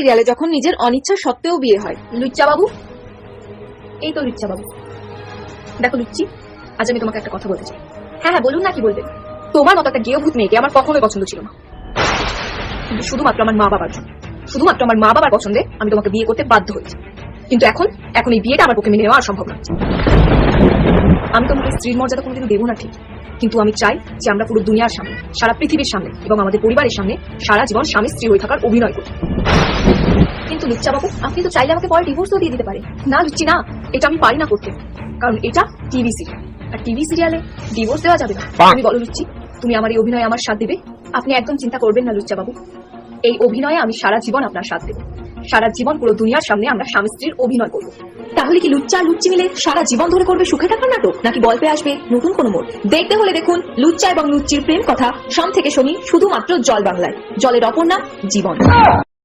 সিরিয়ালে যখন নিজের অনিচ্ছা সত্ত্বেও বিয়ে হয়। লুচ্চা বাবু, এই তো লুচ্চা বাবু। দেখো লুচ্চি, আজ আমি তোমাকে একটা কথা বলতে চাই। হ্যাঁ হ্যাঁ বলুন না, কি বলবেন? তোমার মতো একটা গেয়ভূত মেয়েকে আমার কখনোই পছন্দ ছিল না, কিন্তু শুধুমাত্র আমার মা বাবার জন্য, শুধুমাত্র আমার মা বাবার পছন্দে আমি তোমাকে বিয়ে করতে বাধ্য হয়েছি। কিন্তু এখন এই বিয়েটা আমার পক্ষে মেনে নেওয়া সম্ভব না। আমি তোমাকে স্ত্রীর মর্যাদা কোনোদিনও দেবো না ঠিক, কিন্তু আমি চাই যে আমরা পুরো দুনিয়ার সামনে, সারা পৃথিবীর সামনে এবং আমাদের পরিবারের সামনে সারা জীবন স্বামী স্ত্রী হয়ে থাকার অভিনয় করি। কিন্তু লুচ্চা বাবু, আপনি তো চাইলে আমাকে পরে ডিভোর্সও দিয়ে দিতে পারেন। না লুচ্চি না, এটা আমি পারি না করতে, কারণ এটা টিভি সিরিয়াল, আর টিভি সিরিয়ালে ডিভোর্স দেওয়া যাবে না। তুমি বলো লুচ্চি, তুমি আমার এই অভিনয়ে আমার সাথ দেবে? আপনি একদম চিন্তা করবেন না লুচ্চা বাবু, এই অভিনয়ে আমি সারা জীবন আপনার সাথ দেব। সারা জীবন পুরো দুনিয়ার সামনে আমরা স্বামী স্ত্রীর অভিনয় করবো। তাহলে কি লুচ্চা আর লুচ্চি মিলে সারা জীবন ধরে করবে সুখে থাকার নাটক, নাকি গল্পে আসবে নতুন কোনো মোড়? দেখতে হলে দেখুন লুচ্চা এবং লুচ্চির প্রেম কথা, সোম থেকে শনি শুধুমাত্র জল বাংলায়। জলের অপর নাম জীবন।